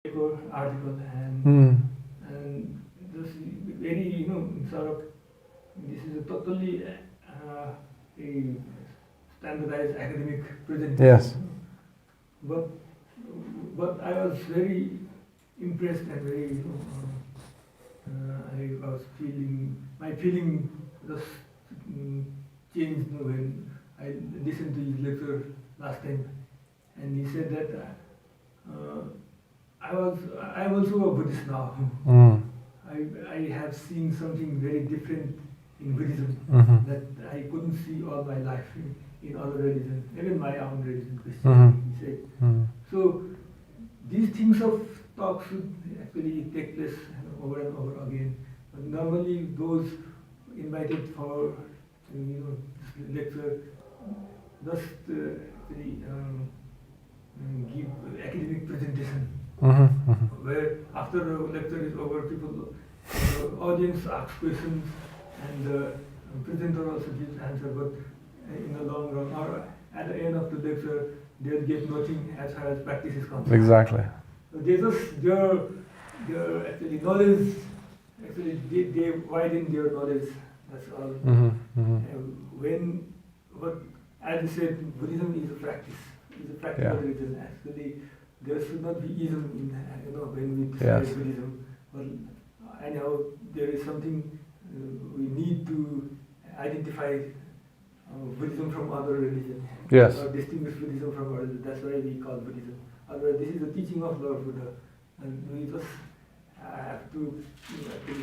paper article and this very sort of this is a totally a standardized academic presentation. Yes. But I was very impressed and very I was my feeling just changed when I listened to his lecture last time, and he said that I'm also a Buddhist now. I have seen something very different in Buddhism that I couldn't see all my life in other religions, even my own religion, Christianity, he said. So these things of talk should actually take place over and over again. But normally those invited for this lecture just actually give academic presentation, where after the lecture is over, people, audience asks questions and the presenter also gives answer, but in the long run or at the end of the lecture, they'll get nothing as far as practice is concerned. Exactly. So they just their actually knowledge, actually they widen their knowledge. That's all. But as you said, Buddhism is a practice. It's a practical religion. Actually, there should not be ism in when we say Buddhism. But anyhow, there is something we need to identify Buddhism from other religions. Yes. Or distinguish Buddhism from other religions. That's why we call Buddhism. Otherwise, this is the teaching of Lord Buddha, and we just have to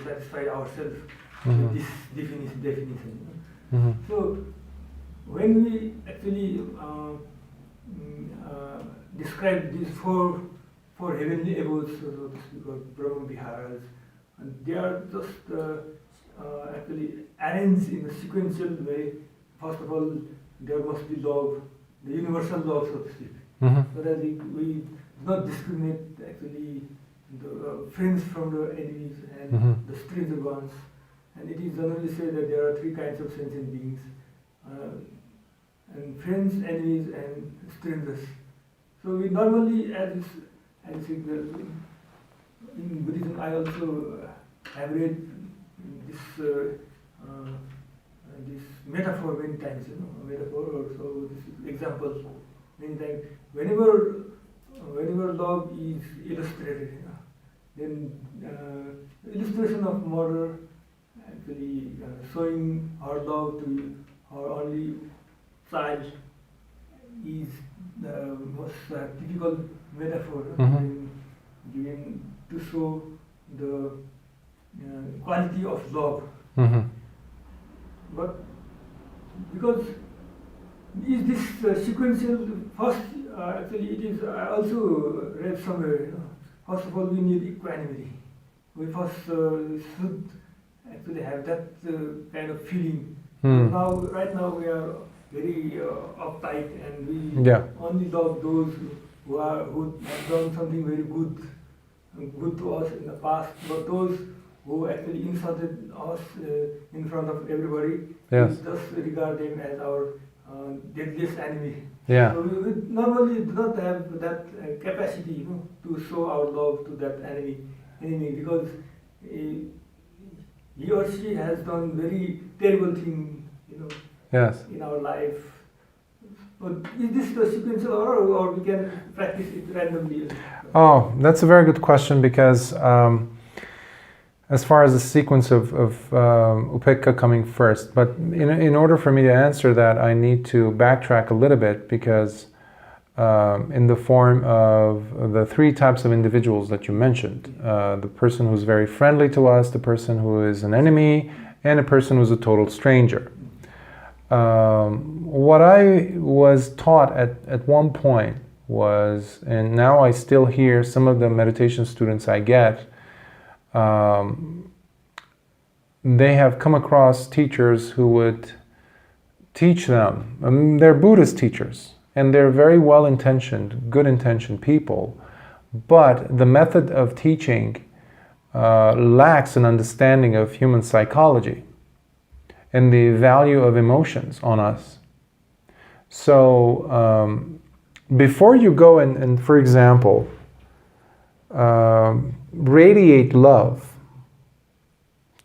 satisfy ourselves with this definition. So, when we actually describe these four heavenly abodes, so to speak, or Brahmaviharas, and they are just actually arranged in a sequential way. First of all, there must be love, the universal love, so to speak. So that we do not discriminate actually the friends from the enemies and the stranger ones. And it is generally said that there are three kinds of sentient beings, and friends, enemies, and strangers. So we normally, as said, in Buddhism, I also have read this metaphor many times, metaphor or so this example many times. Whenever love is illustrated, then illustration of mother actually showing her love to her only child is the most typical metaphor given to show the quality of love. But because is this sequential, first actually it is, I also read somewhere, first of all we need equanimity. We first should actually have that kind of feeling. Right now we are very uptight and we only love those who have done something very good to us in the past, but those who actually insulted us in front of everybody, we just regard them as our deadliest enemy. So we normally do not have that capacity, to show our love to that enemy because he or she has done very terrible thing, in our life. But is this the sequential order, or we can practice it randomly? Oh, that's a very good question, because as far as the sequence of upekkha coming first, but in order for me to answer that, I need to backtrack a little bit, because in the form of the three types of individuals that you mentioned, the person who's very friendly to us, the person who is an enemy, and a person who's a total stranger. What I was taught at one point was, and now I still hear some of the meditation students I get, they have come across teachers who would teach them. They're Buddhist teachers, and they're very well-intentioned, good-intentioned people, but the method of teaching lacks an understanding of human psychology and the value of emotions on us. So before you go and for example, radiate love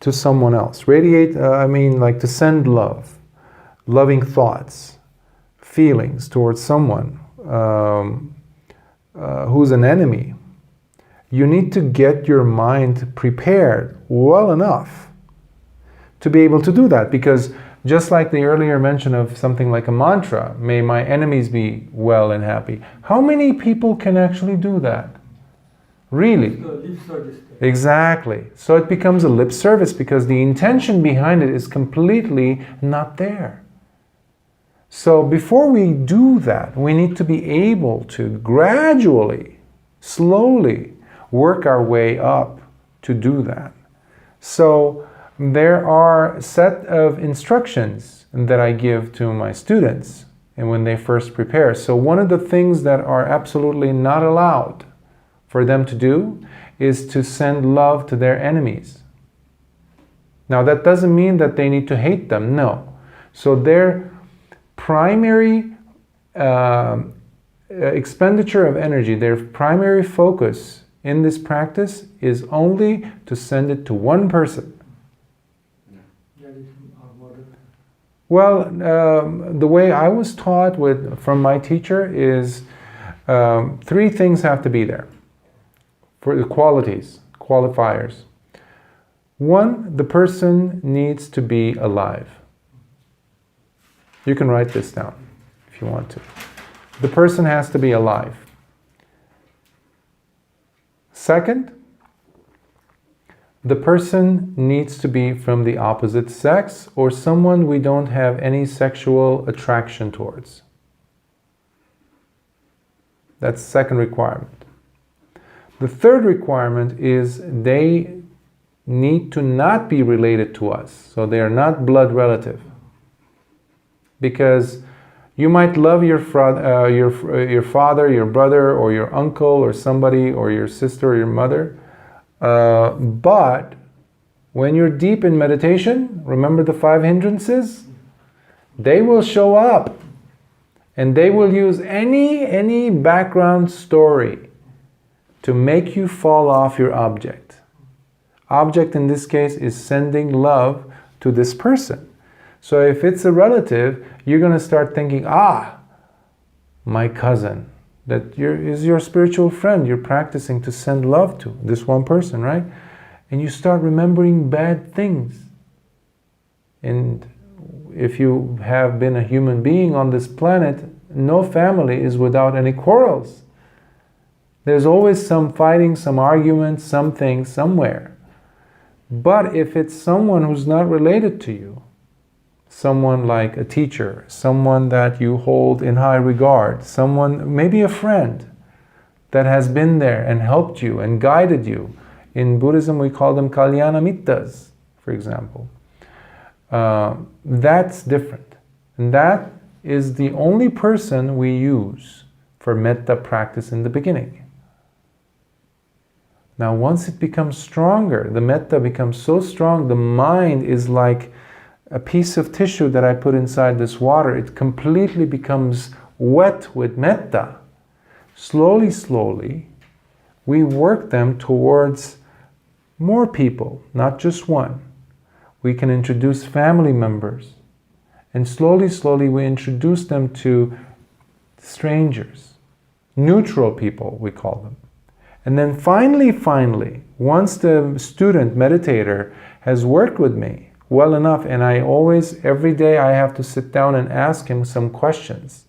to someone else. Radiate, like to send love, loving thoughts, feelings towards someone who's an enemy. You need to get your mind prepared well enough to be able to do that, because just like the earlier mention of something like a mantra, may my enemies be well and happy. How many people can actually do that? Really? Lip service. Exactly. So it becomes a lip service because the intention behind it is completely not there. So before we do that, we need to be able to gradually, slowly work our way up to do that. So there are a set of instructions that I give to my students and when they first prepare. So one of the things that are absolutely not allowed for them to do is to send love to their enemies. Now that doesn't mean that they need to hate them, no. So their primary expenditure of energy, their primary focus in this practice is only to send it to one person. Well, the way I was taught from my teacher is 3 things have to be there for the qualifiers. 1, the person needs to be alive. You can write this down if you want to. The person has to be alive. 2, the person needs to be from the opposite sex or someone we don't have any sexual attraction towards. That's the second requirement. The third requirement is they need to not be related to us. So they are not blood relative. Because you might love your father, your brother, or your uncle, or somebody, or your sister, or your mother. But when you're deep in meditation, remember the 5 hindrances? They will show up. And they will use any background story to make you fall off your object. Object in this case is sending love to this person. So if it's a relative, you're going to start thinking, my cousin, that is your spiritual friend you're practicing to send love to, this one person, right? And you start remembering bad things. And if you have been a human being on this planet, no family is without any quarrels. There's always some fighting, some argument, something, somewhere. But if it's someone who's not related to you, someone like a teacher, someone that you hold in high regard, someone, maybe a friend that has been there and helped you and guided you. In Buddhism we call them kalyana mittas, for example. That's different. And that is the only person we use for metta practice in the beginning. Now once it becomes stronger, the metta becomes so strong, the mind is like a piece of tissue that I put inside this water. It completely becomes wet with metta. Slowly, slowly, we work them towards more people, not just one. We can introduce family members. And slowly, slowly, we introduce them to strangers, neutral people, we call them. And then finally, once the student meditator has worked with me well enough, and every day I have to sit down and ask him some questions.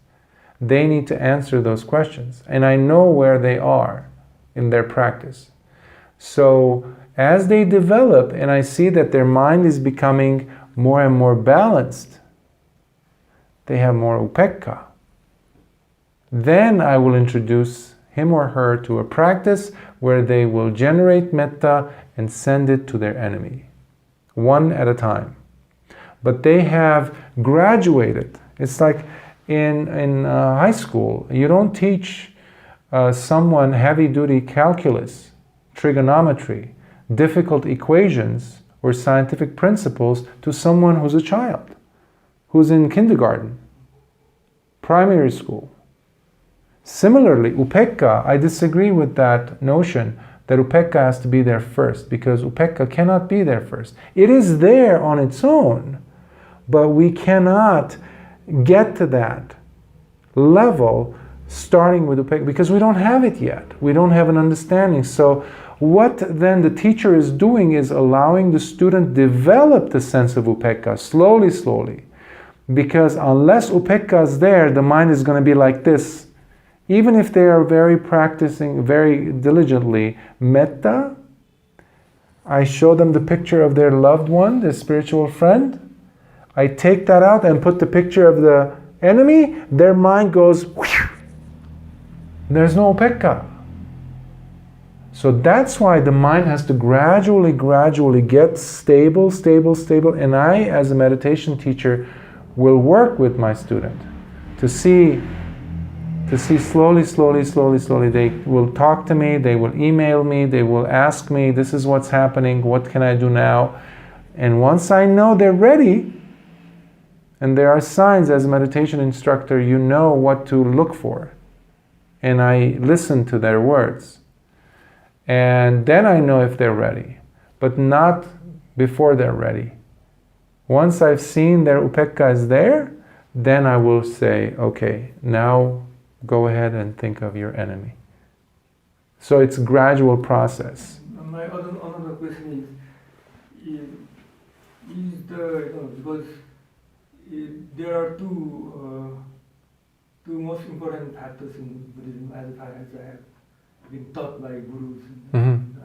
They need to answer those questions. And I know where they are in their practice. So as they develop and I see that their mind is becoming more and more balanced, they have more upekkha, then I will introduce him or her to a practice where they will generate metta and send it to their enemy, one at a time. But they have graduated. It's like in high school, you don't teach someone heavy-duty calculus, trigonometry, difficult equations, or scientific principles to someone who's a child, who's in kindergarten, primary school. Similarly, upekkha, I disagree with that notion that upekkha has to be there first, because upekkha cannot be there first. It is there on its own, but we cannot get to that level starting with upekkha because we don't have it yet. We don't have an understanding. So what then the teacher is doing is allowing the student develop the sense of upekkha slowly, slowly. Because unless upekkha is there, the mind is going to be like this. Even if they are practicing very diligently metta, I show them the picture of their loved one, their spiritual friend. I take that out and put the picture of the enemy, their mind goes, whew, there's no upekkha. So that's why the mind has to gradually get stable, and I, as a meditation teacher, will work with my student to see slowly. They will talk to me, they will email me, they will ask me, this is what's happening, what can I do now? And once I know they're ready, and there are signs as a meditation instructor, you know what to look for. And I listen to their words. And then I know if they're ready, but not before they're ready. Once I've seen their upekkha is there, then I will say, okay, now go ahead and think of your enemy. So it's a gradual process. My another question is because there are two most important factors in Buddhism as I have been taught by gurus. Mm-hmm.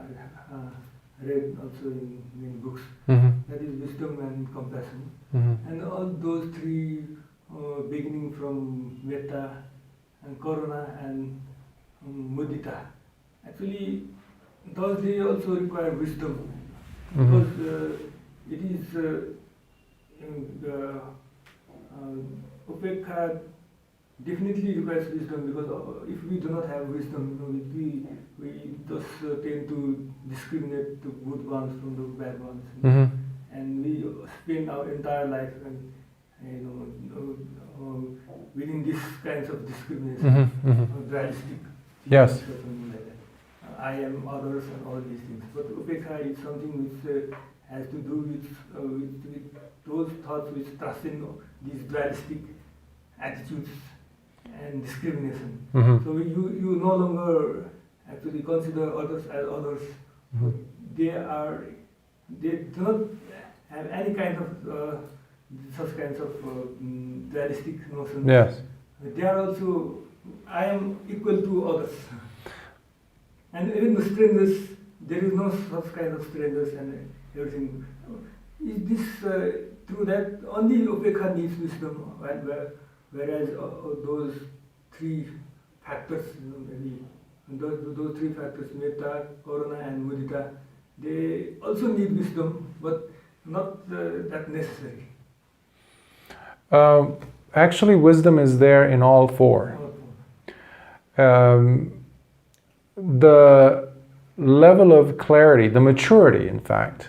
I read also in books. Mm-hmm. That is wisdom and compassion. Mm-hmm. And all those three, beginning from metta and karuna and mudita, actually, those they also require wisdom. Mm-hmm. Because it is upekkha definitely requires wisdom, because if we do not have wisdom, we just tend to discriminate the good ones from the bad ones, Mm-hmm. and we spend our entire life within these kinds of discrimination, Mm-hmm. Mm-hmm. dualistic. Yes. Or something like that. I am others and all these things. But upekkha is something which has to do with those thoughts which transcend these dualistic attitudes and discrimination. Mm-hmm. So you no longer actually consider others as others. Mm-hmm. They do not have any kind of such kinds of dualistic notions. Yes. They are also, I am equal to others. And even the strangers, there is no such kind of strangers and everything. Is this true that only upekkha needs wisdom, whereas those three factors, maybe those three factors, metta, karuna and mudita, they also need wisdom, but not that necessary. Actually, wisdom is there in all four. The level of clarity, the maturity, in fact,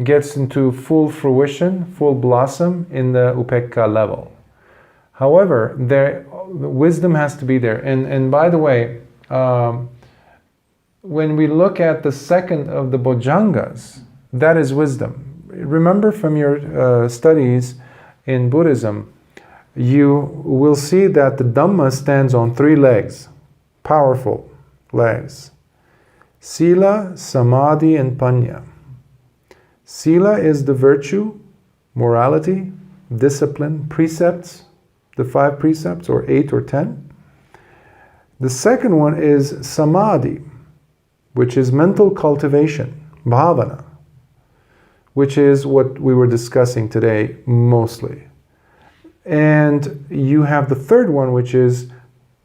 gets into full fruition, full blossom in the upekkha level. However, wisdom has to be there. And by the way, when we look at the second of the bojjhangas, that is wisdom. Remember from your studies in Buddhism, you will see that the Dhamma stands on three legs, powerful legs. Sila, Samadhi, and Panya. Sila is the virtue, morality, discipline, precepts, the 5 precepts, or 8 or 10. The second one is Samadhi, which is mental cultivation, bhavana, which is what we were discussing today mostly. And you have the third one, which is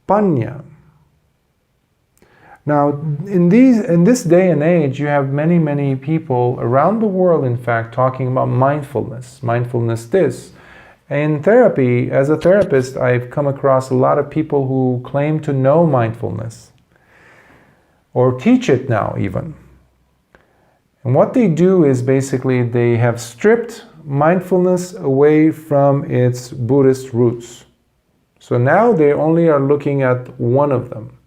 Panya. Now, in this day and age, you have many people around the world, in fact, talking about mindfulness this. In therapy, as a therapist, I've come across a lot of people who claim to know mindfulness, or teach it now even. And what they do is basically they have stripped mindfulness away from its Buddhist roots. So now they only are looking at one of them,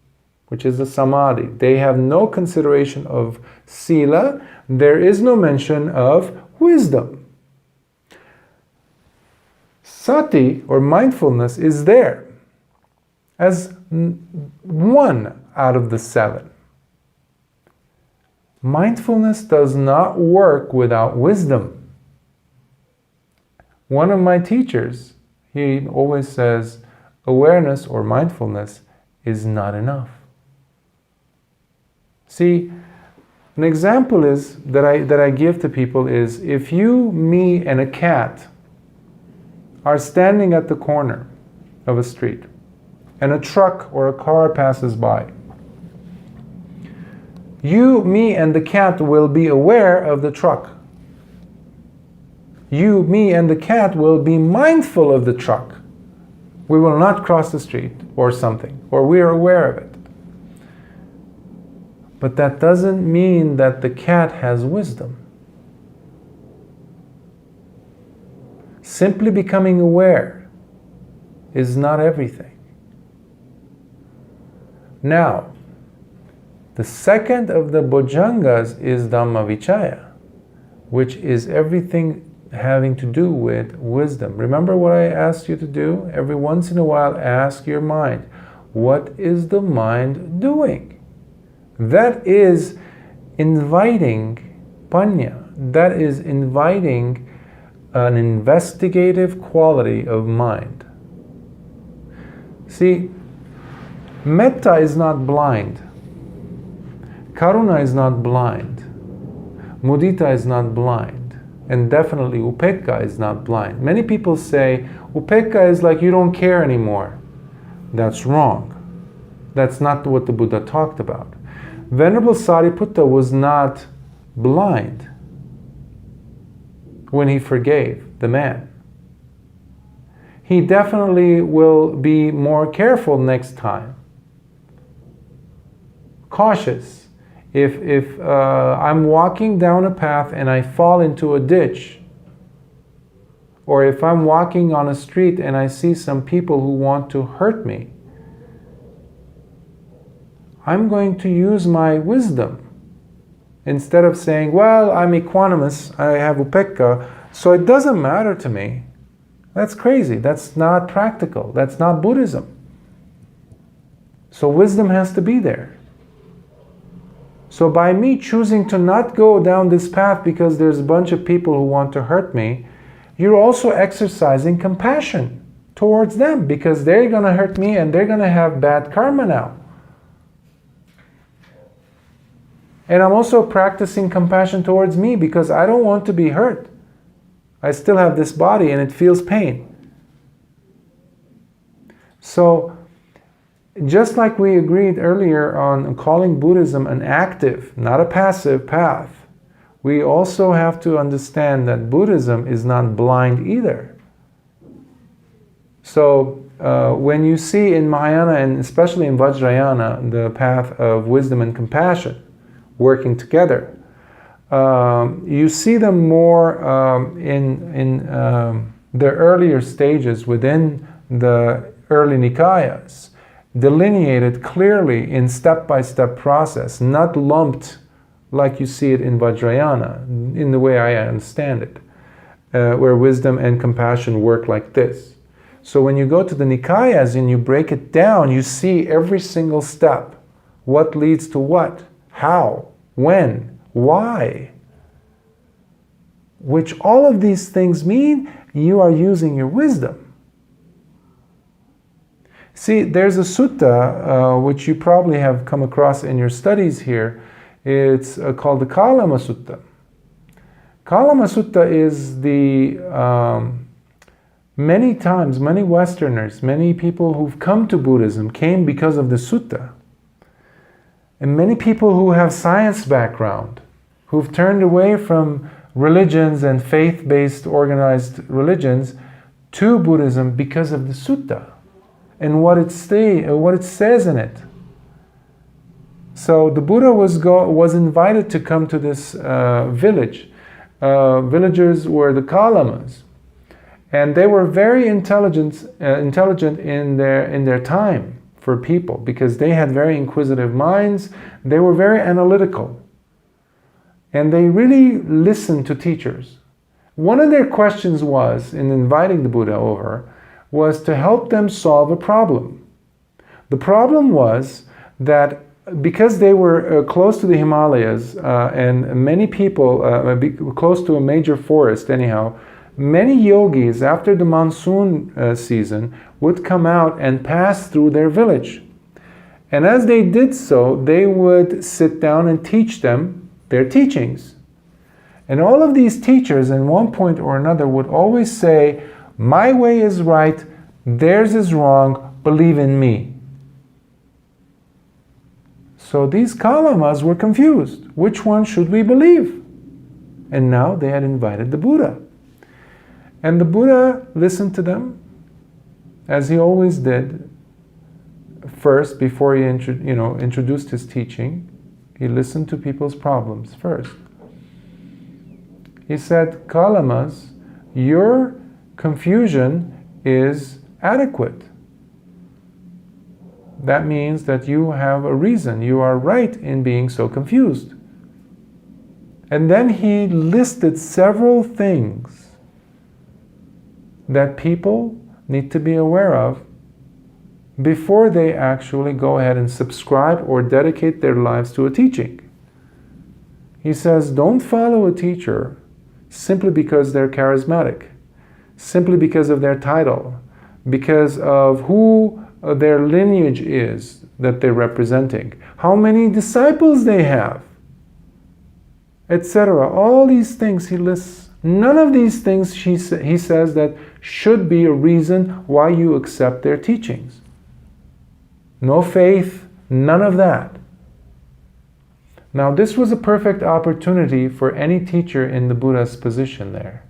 which is the samadhi. They have no consideration of sila. There is no mention of wisdom. Sati, or mindfulness, is there as one out of the 7. Mindfulness does not work without wisdom. One of my teachers, he always says, awareness or mindfulness is not enough. See, an example is that I give to people is, if you, me, and a cat are standing at the corner of a street and a truck or a car passes by, you, me, and the cat will be aware of the truck. You, me, and the cat will be mindful of the truck. We will not cross the street or something, or we are aware of it. But that doesn't mean that the cat has wisdom. Simply becoming aware is not everything. Now, the second of the bojjhangas is Dhammavichaya, which is everything having to do with wisdom. Remember what I asked you to do? Every once in a while, ask your mind, what is the mind doing? That is inviting panya. That is inviting an investigative quality of mind. See, metta is not blind. Karuna is not blind. Mudita is not blind. And definitely upekkha is not blind. Many people say, upekkha is like you don't care anymore. That's wrong. That's not what the Buddha talked about. Venerable Sariputta was not blind when he forgave the man. He definitely will be more careful next time. Cautious. If I'm walking down a path and I fall into a ditch, or if I'm walking on a street and I see some people who want to hurt me, I'm going to use my wisdom. Instead of saying, well, I'm equanimous, I have upekkha, so it doesn't matter to me. That's crazy. That's not practical. That's not Buddhism. So wisdom has to be there. So by me choosing to not go down this path because there's a bunch of people who want to hurt me, you're also exercising compassion towards them, because they're going to hurt me and they're going to have bad karma now. And I'm also practicing compassion towards me because I don't want to be hurt. I still have this body and it feels pain. So, just like we agreed earlier on calling Buddhism an active, not a passive path, we also have to understand that Buddhism is not blind either. So, when you see in Mahayana, and especially in Vajrayana, the path of wisdom and compassion working together, you see them more in the earlier stages within the early Nikayas, delineated clearly in step-by-step process, not lumped like you see it in Vajrayana, in the way I understand it, where wisdom and compassion work like this. So when you go to the Nikayas and you break it down, you see every single step. What leads to what? How? When? Why? Which all of these things mean you are using your wisdom. See, there's a sutta which you probably have come across in your studies here. It's called the Kalama Sutta. Kalama Sutta is the many times, many Westerners, many people who've come to Buddhism came because of the sutta. And many people who have science background, who've turned away from religions and faith-based organized religions to Buddhism because of the sutta and what it says in it. So the Buddha was invited to come to this village. Villagers were the Kalamas. And they were very intelligent in their time for people, because they had very inquisitive minds. They were very analytical. And they really listened to teachers. One of their questions was, in inviting the Buddha over, was to help them solve a problem. The problem was that because they were close to the Himalayas and many people, close to a major forest anyhow, many yogis after the monsoon season would come out and pass through their village. And as they did so, they would sit down and teach them their teachings. And all of these teachers, at one point or another, would always say, "My way is right, theirs is wrong, believe in me." So these Kalamas were confused. Which one should we believe? And now they had invited the Buddha. And the Buddha listened to them, as he always did. First, before he introduced his teaching, he listened to people's problems first. He said, "Kalamas, your confusion is adequate. That means that you have a reason. You are right in being so confused." And then he listed several things that people need to be aware of before they actually go ahead and subscribe or dedicate their lives to a teaching. He says, don't follow a teacher simply because they're charismatic, simply because of their title, because of who their lineage is that they're representing, how many disciples they have, etc. All these things he lists. None of these things he says that should be a reason why you accept their teachings. No faith, none of that. Now this was a perfect opportunity for any teacher in the Buddha's position there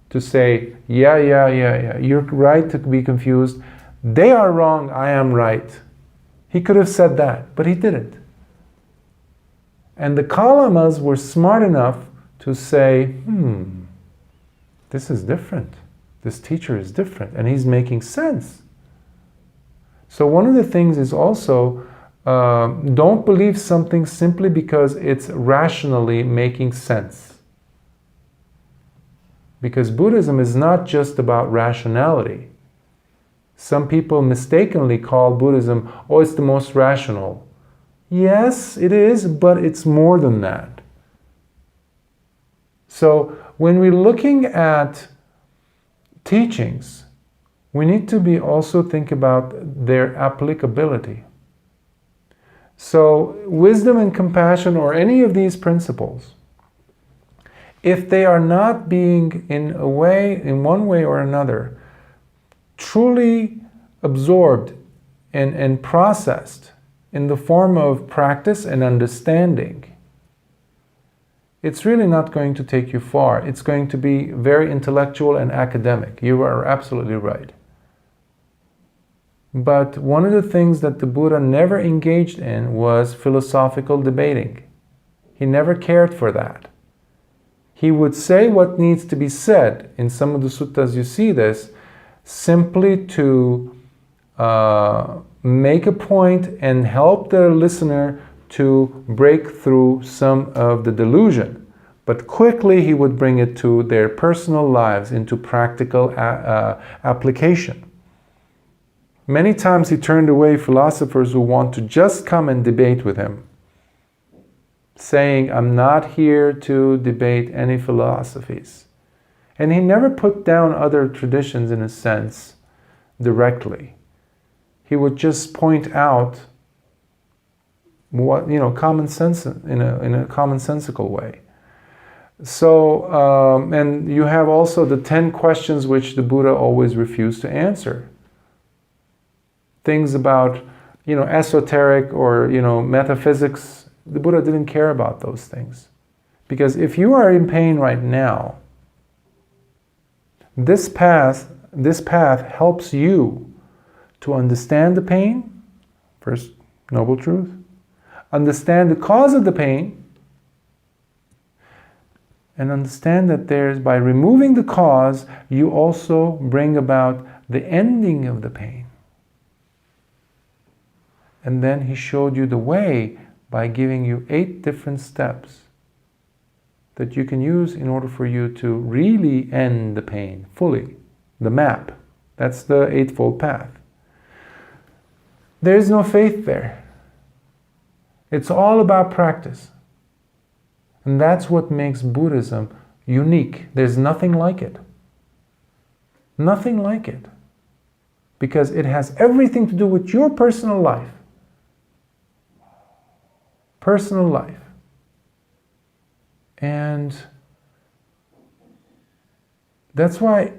to say, yeah, you're right to be confused. They are wrong, I am right. He could have said that, but he didn't. And the Kalamas were smart enough to say, this is different. This teacher is different, and he's making sense. So one of the things is also, don't believe something simply because it's rationally making sense. Because Buddhism is not just about rationality. Some people mistakenly call Buddhism, it's the most rational. Yes, it is, but it's more than that. So when we're looking at teachings, we need to be also think about their applicability. So wisdom and compassion, or any of these principles, if they are not being in one way or another, truly absorbed and processed in the form of practice and understanding, it's really not going to take you far. It's going to be very intellectual and academic. You are absolutely right. But one of the things that the Buddha never engaged in was philosophical debating. He never cared for that. He would say what needs to be said. In some of the suttas you see this, simply to make a point and help the listener to break through some of the delusion. But quickly he would bring it to their personal lives, into practical application. Many times he turned away philosophers who want to just come and debate with him, saying, I'm not here to debate any philosophies. And he never put down other traditions in a sense directly. He would just point out what, common sense in a commonsensical way. So, and you have also the 10 questions which the Buddha always refused to answer. Things about, esoteric or, metaphysics, the Buddha didn't care about those things. Because if you are in pain right now, this path helps you to understand the pain, first noble truth, understand the cause of the pain, and understand that by removing the cause, you also bring about the ending of the pain. And then he showed you the way by giving you 8 different steps that you can use in order for you to really end the pain fully. The map. That's the Eightfold Path. There is no faith there. It's all about practice. And that's what makes Buddhism unique. There's nothing like it. Nothing like it. Because it has everything to do with your personal life. Personal life. And that's why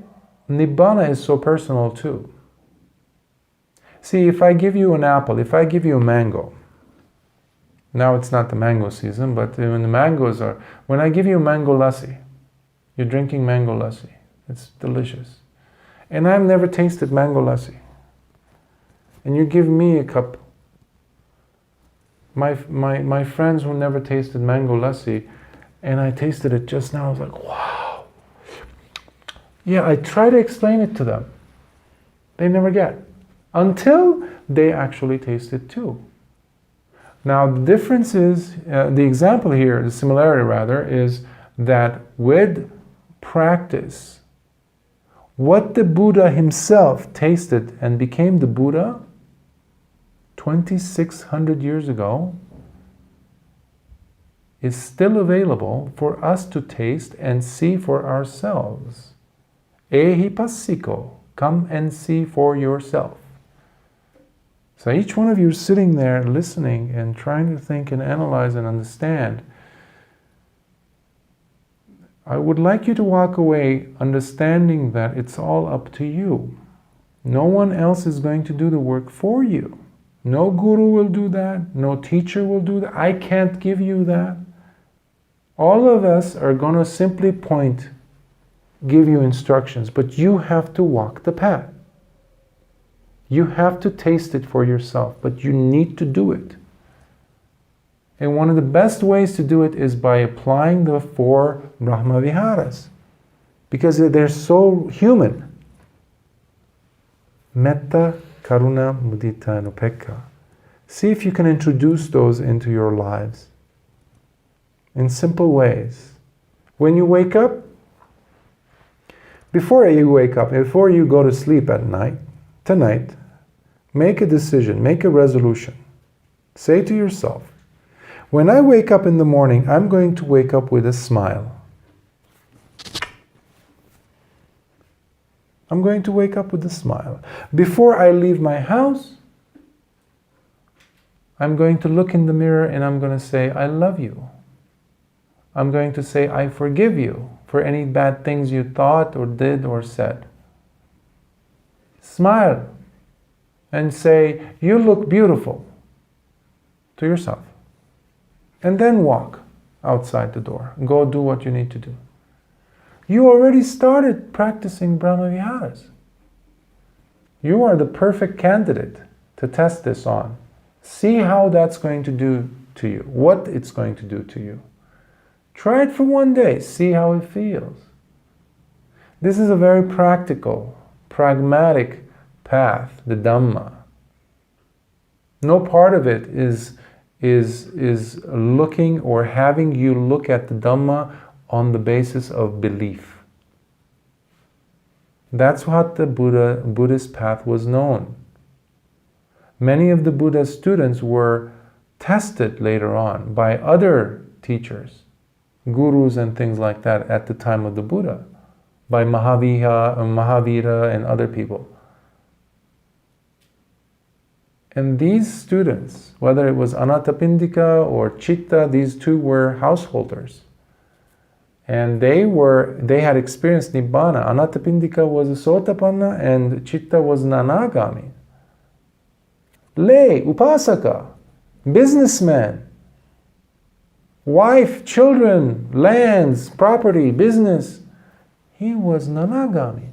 Nibbana is so personal too. See, if I give you an apple, if I give you a mango, now it's not the mango season, but when the mangoes are, when I give you mango lassi, you're drinking mango lassi. It's delicious. And I've never tasted mango lassi. And you give me a cup. My friends who never tasted mango lassi, and I tasted it just now, I was like, wow. Yeah, I try to explain it to them. They never get. Until they actually taste it too. Now the difference is, the example here, the similarity rather, is that with practice, what the Buddha himself tasted and became the Buddha 2,600 years ago is still available for us to taste and see for ourselves. Ehipassiko, come and see for yourself. So each one of you is sitting there listening and trying to think and analyze and understand. I would like you to walk away understanding that it's all up to you. No one else is going to do the work for you. No guru will do that. No teacher will do that. I can't give you that. All of us are going to simply point, give you instructions, but you have to walk the path. You have to taste it for yourself, but you need to do it. And one of the best ways to do it is by applying the 4 Brahmaviharas, because they're so human. Metta, Karuna, Mudita, and Upekkha. See if you can introduce those into your lives in simple ways. When you wake up, before you go to sleep at night, tonight, make a decision, make a resolution. Say to yourself, when I wake up in the morning, I'm going to wake up with a smile. I'm going to wake up with a smile. Before I leave my house, I'm going to look in the mirror and I'm going to say, I love you. I'm going to say, I forgive you for any bad things you thought or did or said. Smile and say, you look beautiful to yourself. And then walk outside the door. Go do what you need to do. You already started practicing Brahmaviharas. You are the perfect candidate to test this on. See how that's going to do to you, what it's going to do to you. Try it for one day, see how it feels. This is a very practical, pragmatic path, the Dhamma. No part of it is looking or having you look at the Dhamma on the basis of belief. That's what the Buddhist path was known. Many of the Buddha's students were tested later on by other teachers, gurus and things like that at the time of the Buddha, by Mahavira and other people. And these students, whether it was Anathapindika or Chitta, these two were householders. And they had experienced Nibbana. Anathapindika was a Sotapanna and Chitta was an Anagami. Lay, Upasaka, businessman, wife, children, lands, property, business. He was an Anagami.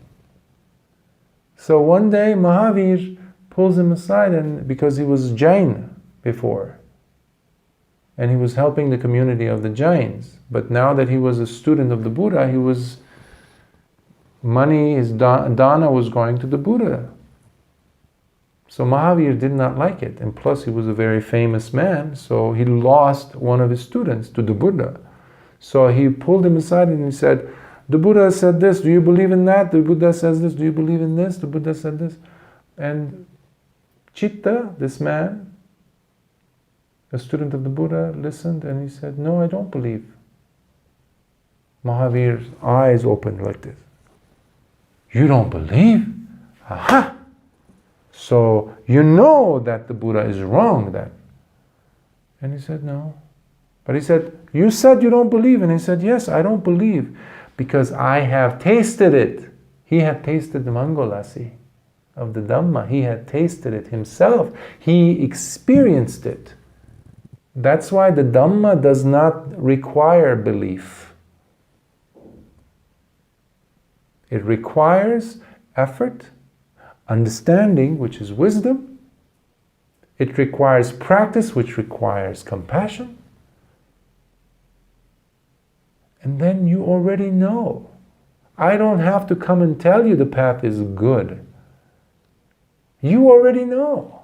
So one day Mahavir pulls him aside, and because he was Jain before. and he was helping the community of the Jains. But now that he was a student of the Buddha, his dana was going to the Buddha. So Mahavir did not like it, and plus he was a very famous man, so he lost one of his students to the Buddha. So he pulled him aside and he said, the Buddha said this, do you believe in that? The Buddha says this, do you believe in this? The Buddha said this. And Chitta, this man, a student of the Buddha, listened and he said, no, I don't believe. Mahavir's eyes opened like this. You don't believe? Aha! So you know that the Buddha is wrong then. And he said, no. But he said, you said you don't believe. And he said, yes, I don't believe because I have tasted it. He had tasted the Mangalasi of the Dhamma. He had tasted it himself. He experienced it. That's why the Dhamma does not require belief. It requires effort, understanding, which is wisdom. It requires practice, which requires compassion. And then you already know. I don't have to come and tell you the path is good. You already know.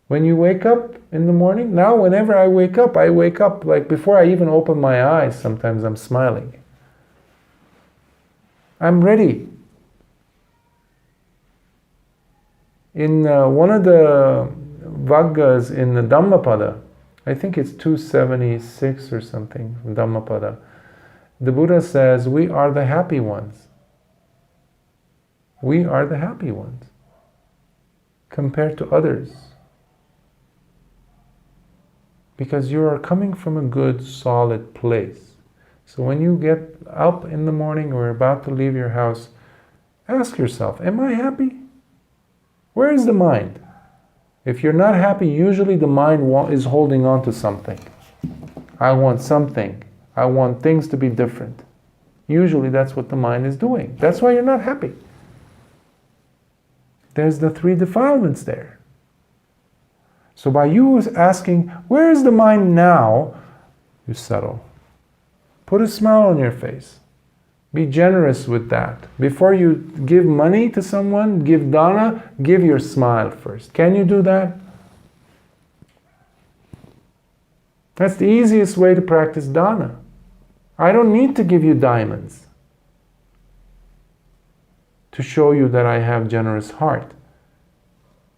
When you wake up in the morning, now whenever I wake up like before I even open my eyes, sometimes I'm smiling. I'm ready. In one of the Vaggas in the Dhammapada, I think it's 276 or something, Dhammapada, the Buddha says, we are the happy ones. We are the happy ones compared to others. Because you are coming from a good, solid place. So when you get up in the morning or about to leave your house, ask yourself, am I happy? Where is the mind? If you're not happy, usually the mind is holding on to something. I want something. I want things to be different. Usually that's what the mind is doing. That's why you're not happy. There's the 3 defilements there. So by you asking, where is the mind now? You settle. Put a smile on your face. Be generous with that. Before you give money to someone, give dana, give your smile first. Can you do that? That's the easiest way to practice dana. I don't need to give you diamonds to show you that I have generous heart.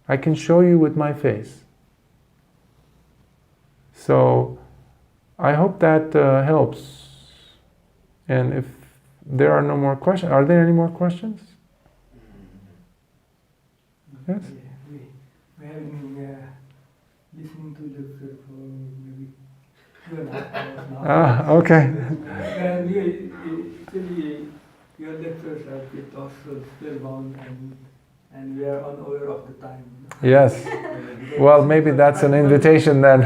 I can show you with my face. So I hope that helps. And if there are no more questions, are there any more questions? Yes? We have been listening to lecture for maybe 2.5 hours now. Ah, okay. And actually, your lectures are with us spellbound and we are unaware of the time. Yes. Well, maybe that's an invitation then.